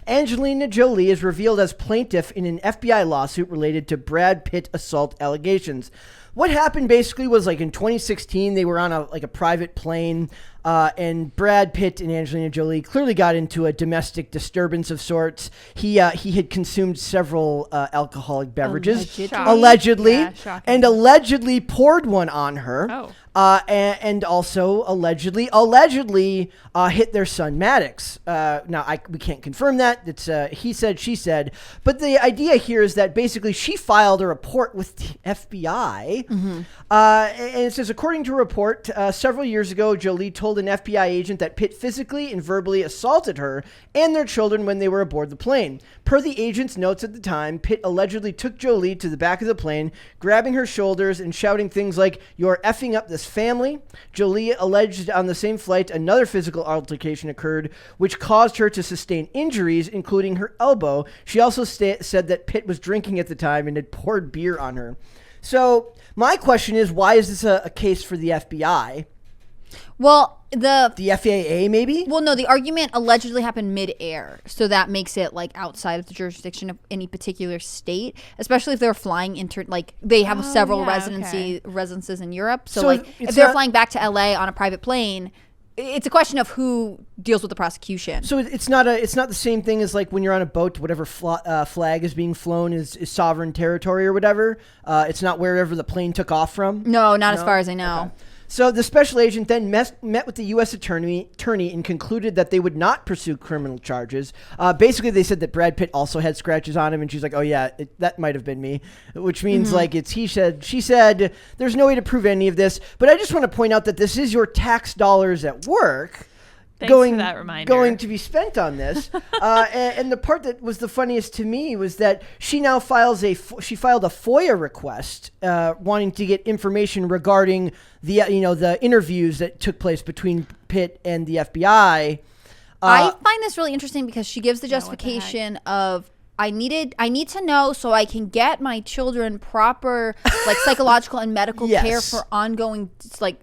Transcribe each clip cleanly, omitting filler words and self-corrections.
Angelina Jolie is revealed as plaintiff in an FBI lawsuit related to Brad Pitt assault allegations. What happened basically was like in 2016, they were on a private plane, and Brad Pitt and Angelina Jolie clearly got into a domestic disturbance of sorts. He had consumed several alcoholic beverages, allegedly, and allegedly poured one on her. Oh. And also allegedly hit their son Maddox. Now we can't confirm that. It's he said, she said. But the idea here is that basically she filed a report with the FBI. Mm-hmm. And it says, according to a report, several years ago, Jolie told an FBI agent that Pitt physically and verbally assaulted her and their children when they were aboard the plane. Per the agent's notes at the time, Pitt allegedly took Jolie to the back of the plane, grabbing her shoulders and shouting things like, "You're effing up this family." Jolie alleged on the same flight another physical altercation occurred, which caused her to sustain injuries, including her elbow. She also said that Pitt was drinking at the time and had poured beer on her. So my question is, why is this a case for the FBI? Well, the FAA maybe? Well, no, the argument allegedly happened mid-air, so that makes it like outside of the jurisdiction of any particular state, especially if they're flying they have several residences in Europe. So if they're flying back to LA on a private plane, it's a question of who deals with the prosecution. So it's not the same thing as like when you're on a boat, whatever flag is being flown is sovereign territory or whatever. It's not wherever the plane took off from. No, not as far as I know. Okay. So the special agent then met with the U.S. attorney and concluded that they would not pursue criminal charges. Basically, they said that Brad Pitt also had scratches on him, and she's like, "Oh yeah, that might have been me," which means like it's he said, she said. There's no way to prove any of this, but I just want to point out that this is your tax dollars at work. Thanks for that reminder. Going to be spent on this. And the part that was the funniest to me was that she now filed a FOIA request wanting to get information regarding the interviews that took place between Pitt and the FBI. I find this really interesting because she gives the justification of I need to know so I can get my children proper psychological and medical care for ongoing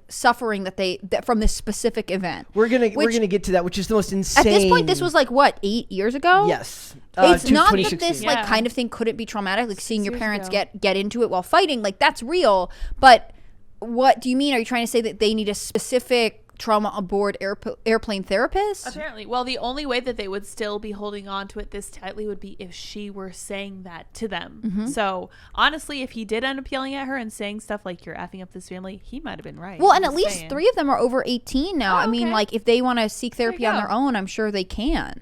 suffering that from this specific event. We're gonna get to that, which is the most insane. At this point, this was 8 years ago? Yes. It's not that this kind of thing couldn't be traumatic, like seeing your parents get into it while fighting, that's real. But what do you mean? Are you trying to say that they need a specific trauma aboard airplane therapist? Apparently. Well, the only way that they would still be holding on to it this tightly would be if she were saying that to them. Mm-hmm. So honestly, if he did end up yelling at her and saying stuff like, "You're effing up this family," he might have been right. Well, and at least 3 of them are over 18 now. I mean, if they want to seek therapy on their own, I'm sure they can.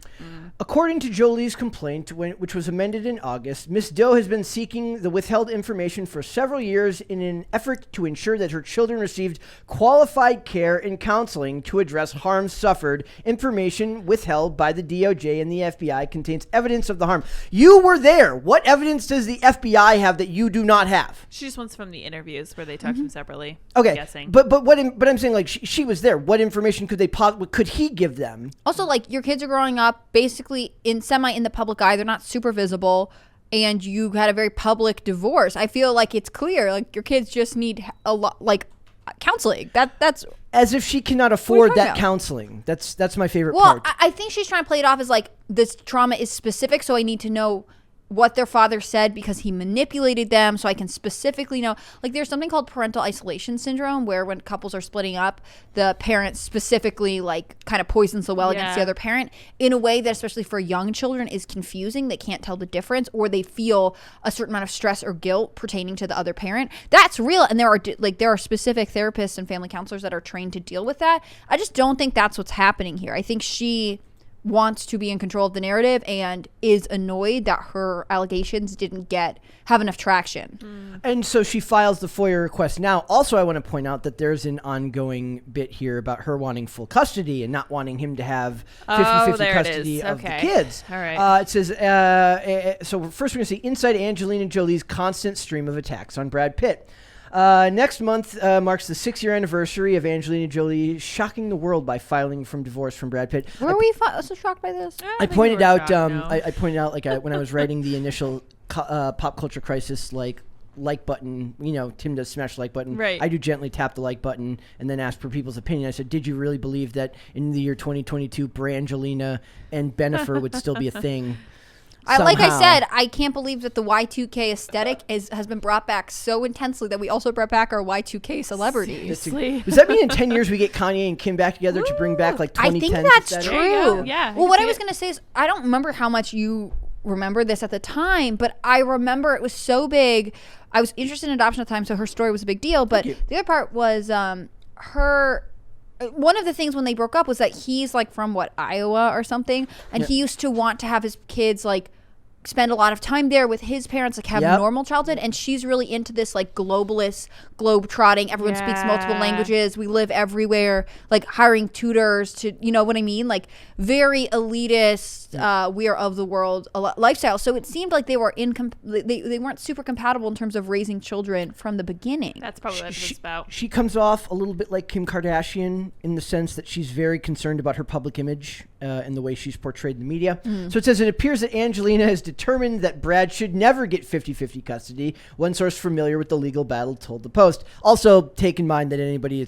According to Jolie's complaint, which was amended in August, Ms. Doe has been seeking the withheld information for several years in an effort to ensure that her children received qualified care and counseling to address harm suffered. Information withheld by the DOJ and the FBI contains evidence of the harm. You were there. What evidence does the FBI have that you do not have? She just wants from the interviews where they talked to him separately. Okay, I'm guessing. but I'm saying she was there. What information could he give them? Also, your kids are growing up basically in the public eye. They're not super visible, and you had a very public divorce. I feel like it's clear your kids just need a lot counseling. That's as if she cannot afford that counseling. That's my favorite part. Well, I think she's trying to play it off as this trauma is specific, so I need to know what their father said because he manipulated them, so I can specifically know. There's something called parental isolation syndrome, where when couples are splitting up, the parent specifically kind of poisons the well against the other parent in a way that, especially for young children, is confusing. They can't tell the difference, or they feel a certain amount of stress or guilt pertaining to the other parent. That's real, and there are specific therapists and family counselors that are trained to deal with that. I just don't think that's what's happening here. I think she wants to be in control of the narrative and is annoyed that her allegations didn't have enough traction. And so she files the FOIA request. Now, also I want to point out that there's an ongoing bit here about her wanting full custody and not wanting him to have 50-50 custody of the kids. All right. It says, so first we're going to see inside Angelina Jolie's constant stream of attacks on Brad Pitt. Next month marks the 6-year anniversary of Angelina Jolie shocking the world by filing from divorce from Brad Pitt. Were we so shocked by this? I pointed out, I pointed out when I was writing the initial pop culture crisis like button. Tim does smash the like button. Right. I do gently tap the like button and then ask for people's opinion. I said, did you really believe that in the year 2022, Brangelina and Bennifer would still be a thing? Like I somehow? said, I can't believe that the Y2K aesthetic has been brought back so intensely that we also brought back our Y2K celebrities. Seriously. Does that mean in 10 years we get Kanye and Kim back together to bring back like 2010s? I think that's aesthetic? There you go. true. Yeah, Well, I what see I was it. going to say is I don't remember how much you remember this at the time, but I remember it was so big. I was interested in adoption at the time, so her story was a big deal. But you. the other part was her. One of the things when they broke up was that he's like from Iowa or something, and he used to want to have his kids like spend a lot of time there with his parents, like have Yep. normal childhood, and she's really into this like globalist, globe trotting, everyone speaks multiple Yeah. languages, we live everywhere, like hiring tutors to, you know what I mean, like very elitist, we are of the world lifestyle. So it seemed like they were they weren't super compatible in terms of raising children from the beginning. That's probably what it's about. She comes off a little bit like Kim Kardashian in the sense that she's very concerned about her public image and the way she's portrayed in the media. So it says, it appears that Angelina has determined that Brad should never get 50-50 custody. One source familiar with the legal battle told the Post. Also, take in mind that anybody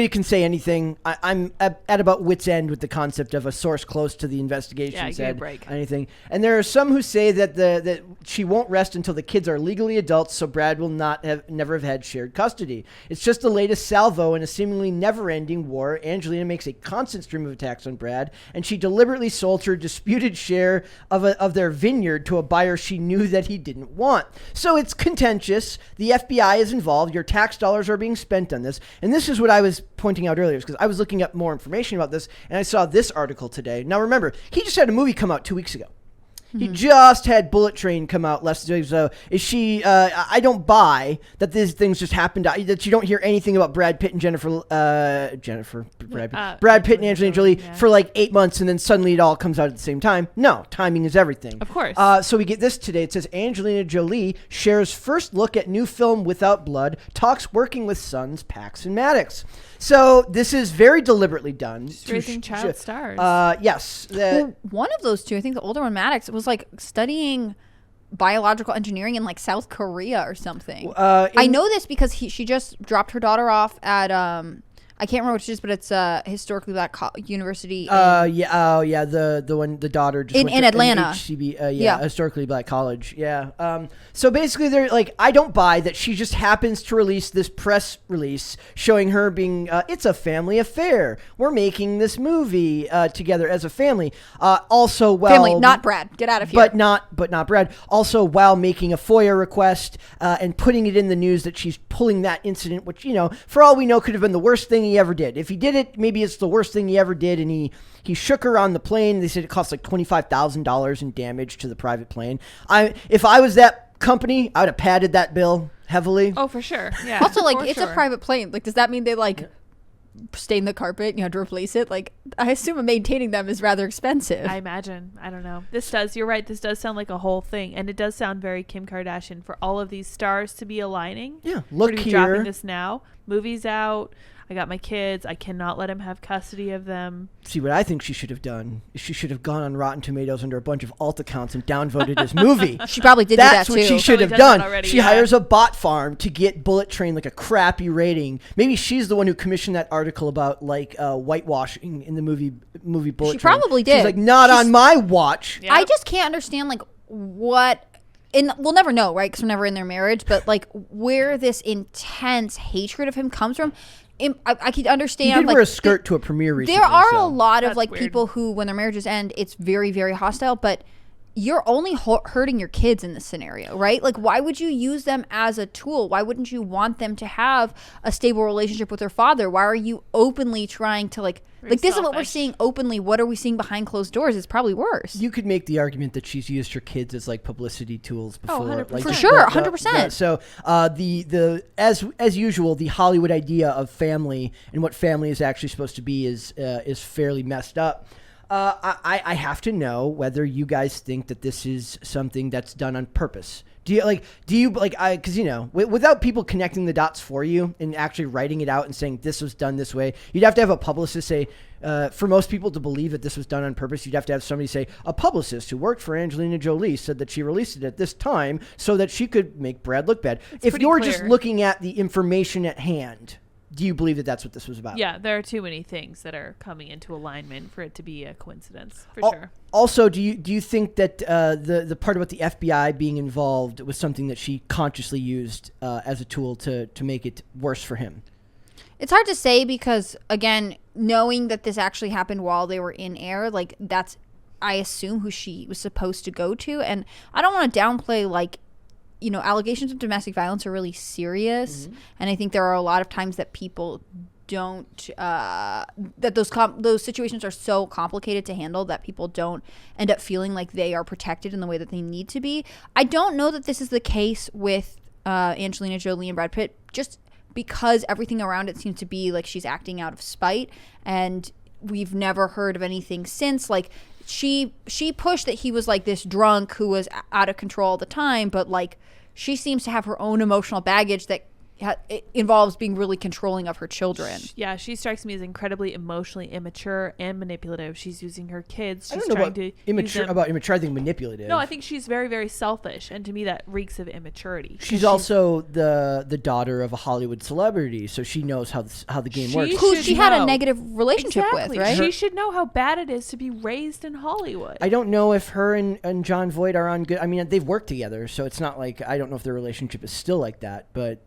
can say anything. I'm at about wit's end with the concept of a source close to the investigation Yeah, give me a said break. anything. And there are some who say that that she won't rest until the kids are legally adults, so Brad will never have had shared custody. It's just the latest salvo in a seemingly never-ending war. Angelina makes a constant stream of attacks on Brad, and she deliberately sold her disputed share of their vineyard to a buyer she knew that he didn't want. So it's contentious. The FBI is involved. Your tax dollars are being spent on this. And this is what I was pointing out earlier, because I was looking up more information about this, and I saw this article today. Now remember, he just had a movie come out 2 weeks ago. He just had Bullet Train come out last week. So is she? I don't buy that these things just happened. That you don't hear anything about Brad Pitt and Brad Pitt and Angelina Jolie for like 8 months, and then suddenly it all comes out at the same time. No, timing is everything. Of course. So we get this today. It says Angelina Jolie shares first look at new film Without Blood. Talks working with sons Pax and Maddox. So this is very deliberately done. Raising child stars. Yes. Well, one of those two, I think the older one, Maddox, was like studying biological engineering in like South Korea or something. I know this because she just dropped her daughter off at I can't remember which it is, but it's a historically black university. The daughter just in went to Atlanta. HCB, historically black college. Yeah. So basically, they're like, I don't buy that she just happens to release this press release showing her being. It's a family affair. We're making this movie together as a family. Family, not Brad. Get out of here. But not Brad. Also, while making a FOIA request and putting it in the news that she's pulling that incident, which for all we know, could have been the worst thing he ever did. If he did it, maybe it's the worst thing he ever did. And he shook her on the plane. They said it cost like $25,000 in damage to the private plane. If I was that company, I would have padded that bill heavily. Oh, for sure. Yeah. also, like, For it's sure. a private plane. Like, does that mean they like stain the carpet? You have to replace it. Like, I assume maintaining them is rather expensive. I imagine. I don't know. You're right. This does sound like a whole thing. And it does sound very Kim Kardashian for all of these stars to be aligning. Yeah, look We're gonna be here. dropping this now. Movie's out. I got my kids. I cannot let him have custody of them. See, what I think she should have done is she should have gone on Rotten Tomatoes under a bunch of alt accounts and downvoted his movie. She probably did That's do that what too. she should Probably have done done. that already, She yeah. hires a bot farm to get Bullet Train like a crappy rating. Maybe she's the one who commissioned that article about like whitewashing in the movie Bullet She Train. probably did. She's like, not on my watch. Yeah. I just can't understand like what. And we'll never know, right? Because we're never in their marriage. But like, where this intense hatred of him comes from, I could understand. He did like, wear a skirt to a premiere recently. there are so. a lot of That's like weird. people who, when their marriages end, it's very, very hostile. But you're only hurting your kids in this scenario, right? Like, why would you use them as a tool? Why wouldn't you want them to have a stable relationship with their father? Why are you openly trying to like Very this is what we're selfish. seeing openly? What are we seeing behind closed doors? It's probably worse. You could make the argument that she's used her kids as like publicity tools before. 100%. Like For the- sure, the- 100%. So the as usual, the Hollywood idea of family and what family is actually supposed to be is fairly messed up. I have to know whether you guys think that this is something that's done on purpose. Because, without people connecting the dots for you and actually writing it out and saying this was done this way, you'd have to have a publicist say, for most people to believe that this was done on purpose, you'd have to have somebody say, a publicist who worked for Angelina Jolie said that she released it at this time so that she could make Brad look bad. If you're just looking at the information at hand, do you believe that that's what this was about? Yeah, there are too many things that are coming into alignment for it to be a coincidence, for sure. Also, do you think that the part about the FBI being involved was something that she consciously used as a tool to make it worse for him? It's hard to say because, again, knowing that this actually happened while they were in air, like, that's, I assume, who she was supposed to go to. And I don't want to downplay, like, allegations of domestic violence are really serious. Mm-hmm. And I think there are a lot of times that people don't, that those situations are so complicated to handle that people don't end up feeling like they are protected in the way that they need to be. I don't know that this is the case with Angelina Jolie and Brad Pitt, just because everything around it seems to be like she's acting out of spite. And we've never heard of anything since. Like, she pushed that he was like this drunk who was out of control all the time, but like she seems to have her own emotional baggage that it involves being really controlling of her children. Yeah, she strikes me as incredibly emotionally immature and manipulative. She's using her kids. She's I don't know about immature. I think manipulative. No, I think she's very, very selfish, and to me, that reeks of immaturity. She's also the daughter of a Hollywood celebrity, so she knows how the game works. Who she had a negative relationship with, right? She should know how bad it is to be raised in Hollywood. I don't know if her and John Voight are on good. I mean, they've worked together, so it's not like I don't know if their relationship is still like that, but.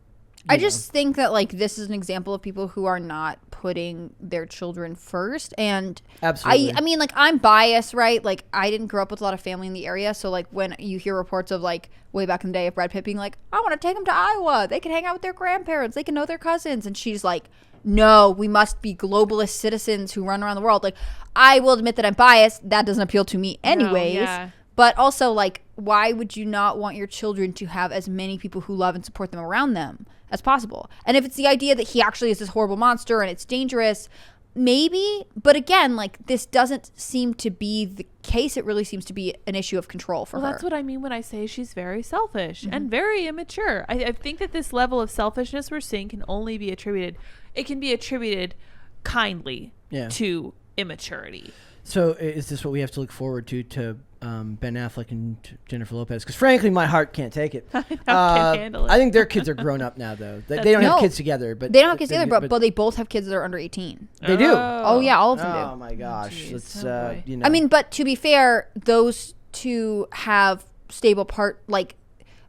I just think that, like, this is an example of people who are not putting their children first. And absolutely. I mean, like, I'm biased, right? Like, I didn't grow up with a lot of family in the area. So, like, when you hear reports of, like, way back in the day of Brad Pitt being like, I want to take them to Iowa. They can hang out with their grandparents. They can know their cousins. And she's like, no, we must be globalist citizens who run around the world. Like, I will admit that I'm biased. That doesn't appeal to me anyways. No, yeah. But also, like, why would you not want your children to have as many people who love and support them around them as possible? And if it's the idea that he actually is this horrible monster and it's dangerous, maybe. But again, like, this doesn't seem to be the case. It really seems to be an issue of control for her. That's what I mean when I say she's very selfish and very immature. I think that this level of selfishness we're seeing can only be attributed. It can be attributed kindly to immaturity. So is this what we have to look forward to Ben Affleck and Jennifer Lopez? Because frankly, my heart can't take it. Can't handle it. I think their kids are grown up now, though. They don't have kids together, but they don't have kids together. But they both have kids that are under 18. They do. Oh yeah, all of them do. Oh my gosh, let's boy. I mean, but to be fair, those two have stable like.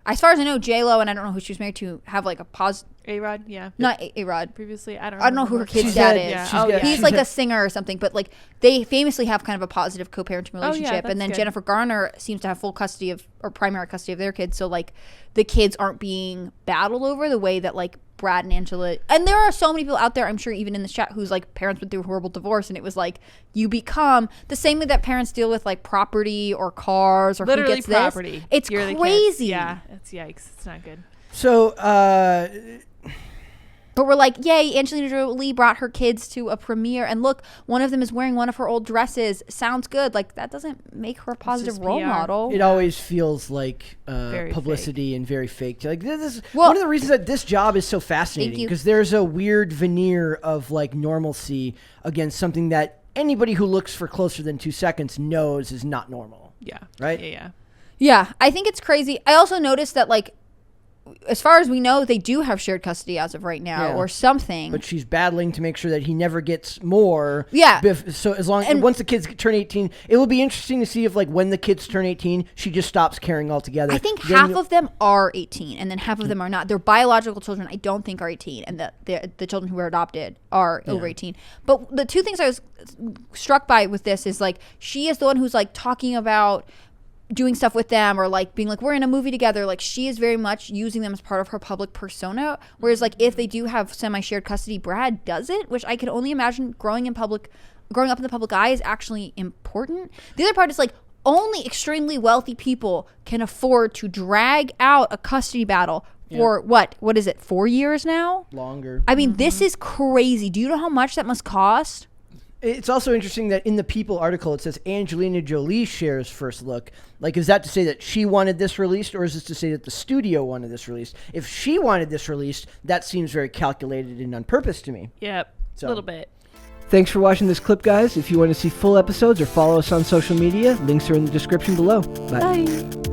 As far as I know, J-Lo, and I don't know who she was married to, have like a positive. A-Rod, yeah. Not A-Rod. Previously, I don't know who her kid's dad is. Yeah. He's like a singer or something, but like they famously have kind of a positive co-parenting relationship. And then good. Jennifer Garner seems to have full custody or primary custody of their kids. So like the kids aren't being battled over the way that like Brad and Angela. And there are so many people out there, I'm sure even in this chat, whose like parents went through a horrible divorce, and it was like you become the same way that parents deal with like property or cars or literally who gets property. This. It's You're crazy. Yeah, it's yikes. It's not good. So but we're like, yay, Angelina Jolie brought her kids to a premiere, and look, one of them is wearing one of her old dresses. Sounds good. Like, that doesn't make her a positive role PR. model. it always feels like publicity and very fake. Like this is one of the reasons that this job is so fascinating, because there's a weird veneer of like normalcy against something that anybody who looks for closer than 2 seconds knows is not normal. Yeah. Right? Yeah, I think it's crazy. I also noticed that, like, as far as we know, they do have shared custody as of right now, or something. But she's battling to make sure that he never gets more. Yeah. So once the kids turn 18, it will be interesting to see if, like, when the kids turn 18, she just stops caring altogether. I think half of them are 18, and then half of them are not. Their biological children, I don't think, are 18, and the children who are adopted are over 18. But the two things I was struck by with this is, like, she is the one who's, like, talking about doing stuff with them, or like being like, we're in a movie together. Like, she is very much using them as part of her public persona, whereas like if they do have semi-shared custody, Brad doesn't, which I can only imagine growing up in the public eye is actually important. The other part is like only extremely wealthy people can afford to drag out a custody battle for what is it, 4 years now? Longer. I mean, this is crazy. Do you know how much that must cost? It's also interesting that in the People article, it says Angelina Jolie shares first look. Like, is that to say that she wanted this released, or is this to say that the studio wanted this released? If she wanted this released, that seems very calculated and on purpose to me. Yep, a little bit. Thanks for watching this clip, guys. If you want to see full episodes or follow us on social media, links are in the description below. Bye. Bye.